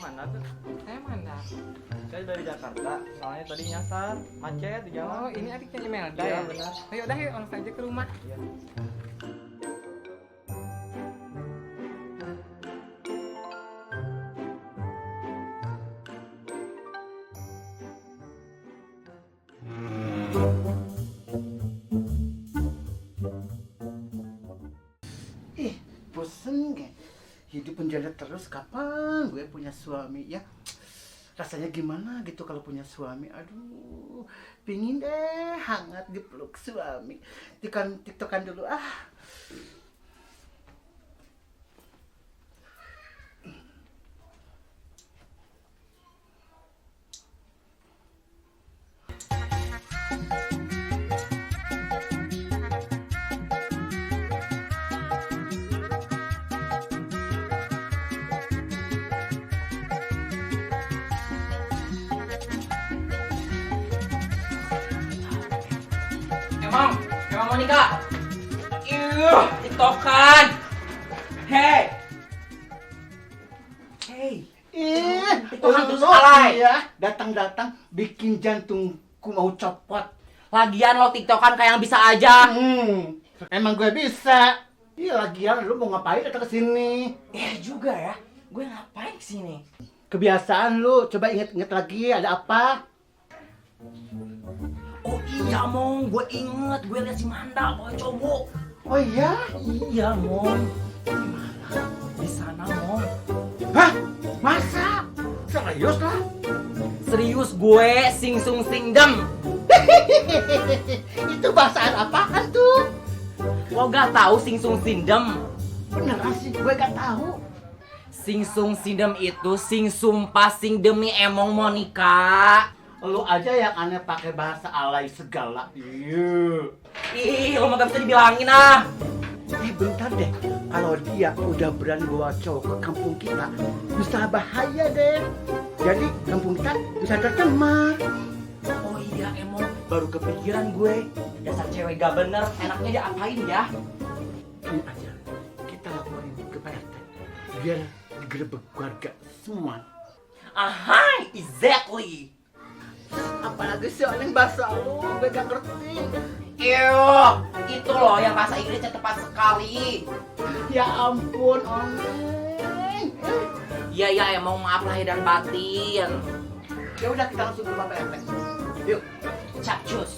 mana tuh? Saya mana? Saya dari Jakarta. Soalnya tadi nyasar, macet di jalan. Oh, ini adiknya Imelda Iya, ya? benar. Ayo udah yuk, langsung aja ke rumah. Iya. Bosen gak? Hidup penjara terus, kapan gue punya suami ya? Rasanya gimana gitu kalau punya suami? Aduh, pingin deh hangat dipeluk suami. Tiktokan dulu ah. Emang mau nikah? TikTokan. Hey. Tiktokan terus alay. ya, datang-datang bikin jantungku mau copot. Lagian lo TikTokan kayak yang bisa aja. Emang gue bisa. Iya, lagian lu mau ngapain datang ke sini? Juga ya. Gue ngapain kesini? Kebiasaan lu, coba inget-inget lagi ada apa? Oh iya Mong, gue inget gue liat si Manda bawa cowok. Oh iya? Iya Mong. Gimana? Di sana Mong. Hah? Masa? Serius lah? Serius gue singsung singdem. Itu bahasaan apaan tuh? Lo gak tahu singsung singdem? Beneran sih, gue gak tahu. Singsung singdem itu sing sumpah sing demi emong mau nikah. Lu aja yang aneh pakai bahasa alay segala. Iya. Ih, lo mah gak bisa dibilangin ah. Bentar deh, kalau dia udah berani bawa cowok ke kampung kita, bisa bahaya deh. Jadi kampung kita bisa tercemar. Oh iya emong baru kepikiran gue. Dasar cewek gak bener, enaknya diapain ya? Ini aja, kita laporin ke Pak RT, biar digerebek warga semua. Ahai, exactly. Apalagi soalnya bahasa lu, gue gak ngerti. Ew, itu loh yang bahasa Inggrisnya tepat sekali. Ya ampun, Oneng. Iya ya emang maaf lahir dan batin. Ya udah kita langsung ke rumah Pak RT. Yuk. Capcus.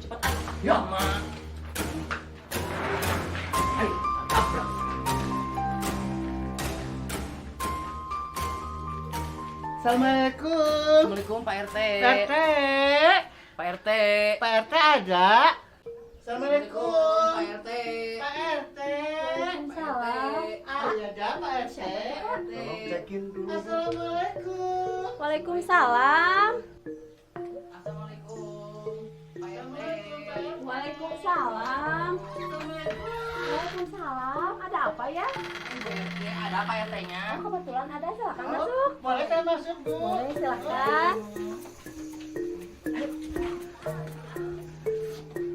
Cepet ah. Ya ma. Ayo, tabrak. Assalamualaikum. Assalamualaikum Pak RT. Pak RT. Pak RT. Pak RT ada? Assalamualaikum. Pak RT. Pak RT. Waalaikumsalam. Ada Pak RT. Tolong cekin dulu. Assalamualaikum. Waalaikumsalam. Assalamualaikum. Pak RT. Waalaikumsalam. Waalaikumsalam. Ada apa ya? Ada Pak RT-nya. Oh, kebetulan ada. Silakan masuk. Boleh saya masuk, Bu? Boleh, silakan.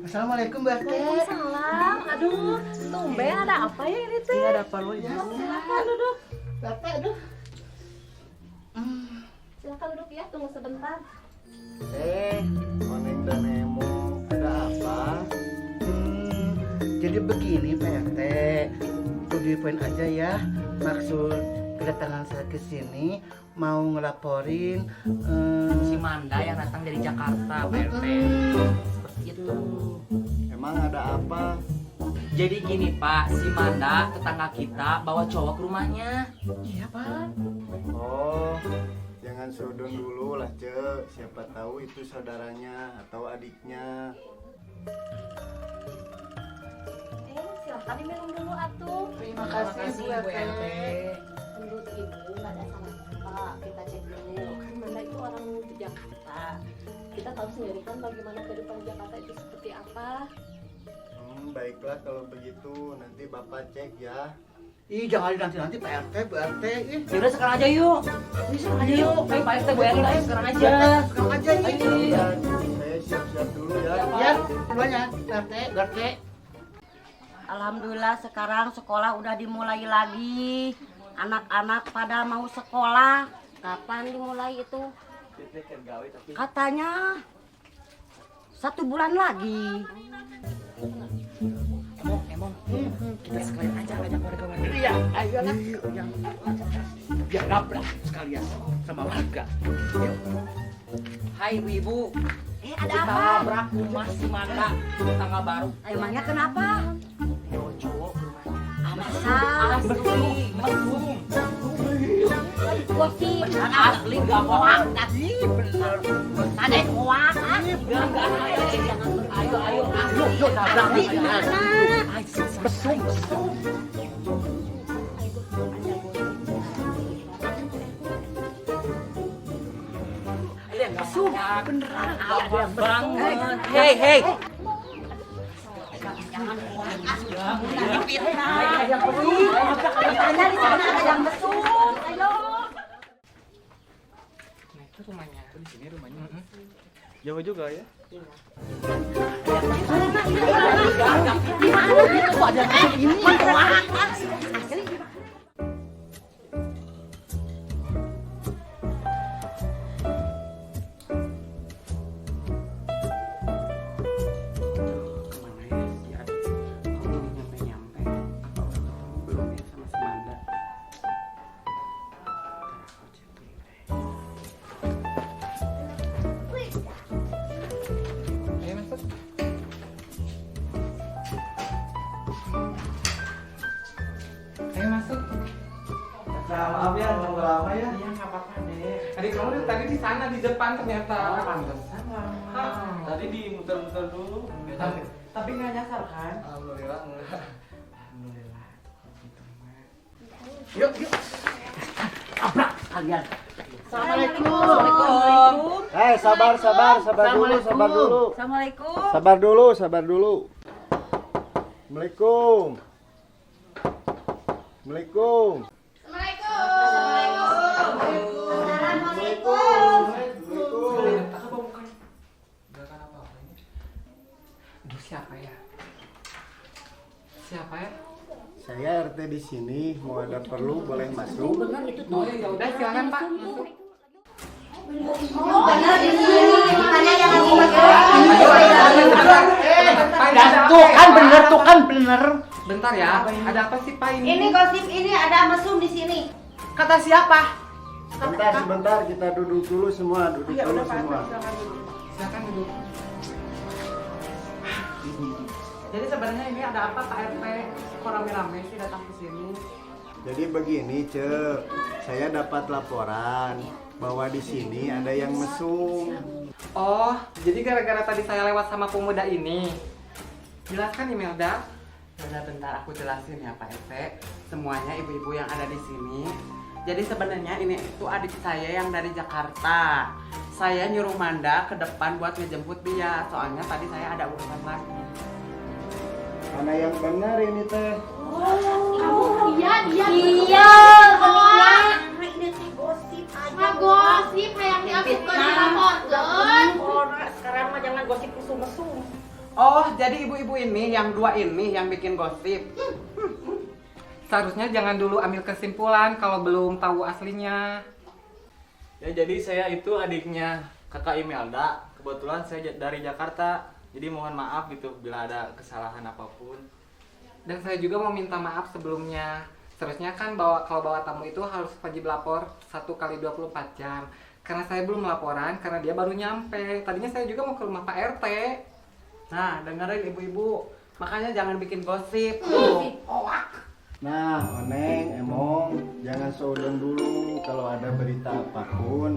Assalamualaikum, Mbak RT. Waalaikumsalam. Aduh, tumben ada apa ya ini teh? Iya, ada apa lu, Ibu? Silakan duduk. Mbak RT, aduh. Silakan duduk ya, tunggu sebentar. Oneng dan Nemo, ada apa? Jadi begini, Pak RT. To the point aja ya. Maksud kedatangan saya ke sini mau ngelaporin Si Manda yang datang dari Jakarta, Pak RT. Seperti itu. Emang ada apa? Jadi gini Pak, si Manda tetangga kita bawa cowok ke rumahnya. Iya, Pak. Oh, jangan sudon dulu lah, Ce. Siapa tahu itu saudaranya atau adiknya. Silakan diminum dulu atuh. Terima Terima kasih Bu RT. Menurut ibu nggak ada salah-salah. Kita cek dulu. Kan Manda itu orang di Jakarta. Kita tahu sendiri kan bagaimana kehidupan Jakarta itu seperti apa. Baiklah kalau begitu, nanti Bapak cek ya. Ih, jangan nanti Pak RT, Bu RT. Ih, Ya udah sekarang aja yuk. Ini sekarang aja yuk. Ayo Pak RT Bu RT ayo sekarang aja. sekarang aja nih. Ayo. Ya, saya siap-siap dulu ya. Ya, semuanya, Pak RT, Bu RT. Alhamdulillah sekarang sekolah udah dimulai lagi. Anak-anak pada mau sekolah. Kapan dimulai itu? Katanya 1 bulan lagi. Emong, kita sekalian aja ngajak warga-warga. Iya, ayolah. Biar nabrak sekalian sama warga. Hai ibu-ibu, Ada kita apa? nabrak rumah si Manda, tetangga baru. Emangnya kenapa? Cowok ke rumahnya. Masa? Asli, mesum. Gosip. Asli gak bohong. Bener. Ada hoak. Enggak, ayo. Yuk, nabrak nih. Mesum. Mesum. Beneran. Ada yang Banget. Hei. Katanya di sana ada yang mesum. Ayo. Nah itu rumahnya. Di sini rumahnya. Jauh juga ya. Di mana gitu kok ada ini? Kemana ya si adik? Kok belum nyampe-nyampe? Apa belum ya sama si Manda? Ntar aku cek dulu deh. Ayo masuk. Ayo masuk. Maaf ya, nunggu lama ya. Iya nggak apa-apa deh. Adik kamu dari tadi di sana di depan ternyata. Pantesan lama. Tadi dimuter-muter dulu. Tapi nggak nyasar kan? Alhamdulillah enggak. Alhamdulillah. Gitu, Mak. Yuk. Nabrak sekalian. Assalamualaikum. Sabar dulu. Assalamualaikum. Sabar dulu. Assalamualaikum. Gak apa-apa ini. Aduh siapa ya? Siapa ya? Saya RT di sini, mau ada perlu boleh masuk. Oh ya udah silakan Pak. Tuh kan bener. Bentar ya. Ada apa sih Pak ini? Ini gosip ini ada mesum di sini. Kata siapa? Sebentar, kita duduk dulu semua, Silakan duduk. Jadi sebenarnya ini ada apa Pak RT? Kok rame-rame sih datang ke sini? Jadi begini, Cek. Saya dapat laporan bahwa di sini ada yang mesum. Oh, jadi gara-gara tadi saya lewat sama pemuda ini. Jelaskan Imelda. Bentar aku jelasin ya Pak RT. Semuanya ibu-ibu yang ada di sini. Jadi sebenarnya ini itu adik saya yang dari Jakarta. Saya nyuruh Manda ke depan buat ngejemput dia. Soalnya tadi saya ada urusan lagi. Mana yang benar ini teh? Iya, ini sih gosip aja. Gosip yang diasupkan dilaporkan. Sekarang mah jangan gosip mesum-mesum. Oh, jadi ibu-ibu ini yang dua ini yang bikin gosip. Seharusnya jangan dulu ambil kesimpulan kalau belum tahu aslinya. Ya jadi saya itu adiknya kakak Imelda. Kebetulan saya dari Jakarta. Jadi mohon maaf gitu bila ada kesalahan apapun. Dan saya juga mau minta maaf sebelumnya. Seharusnya kan kalau bawa tamu itu harus wajib lapor 1 kali 24 jam. Karena saya belum laporan karena dia baru nyampe. Tadinya saya juga mau ke rumah Pak RT. Nah, dengerin ibu-ibu. Makanya jangan bikin gosip. Nah, Oneng, Emong, jangan seudon dulu. Kalau ada berita apapun,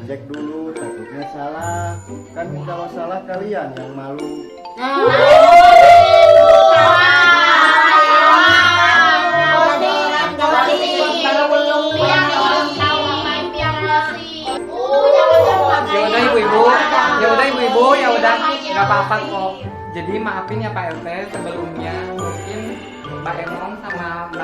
cek dulu, takutnya salah. Kan kalau salah kalian yang malu. Ya udah nggak apa-apa kok. Jadi maafin ya Pak RT sebelumnya. Mungkin Pak Emong sama Bu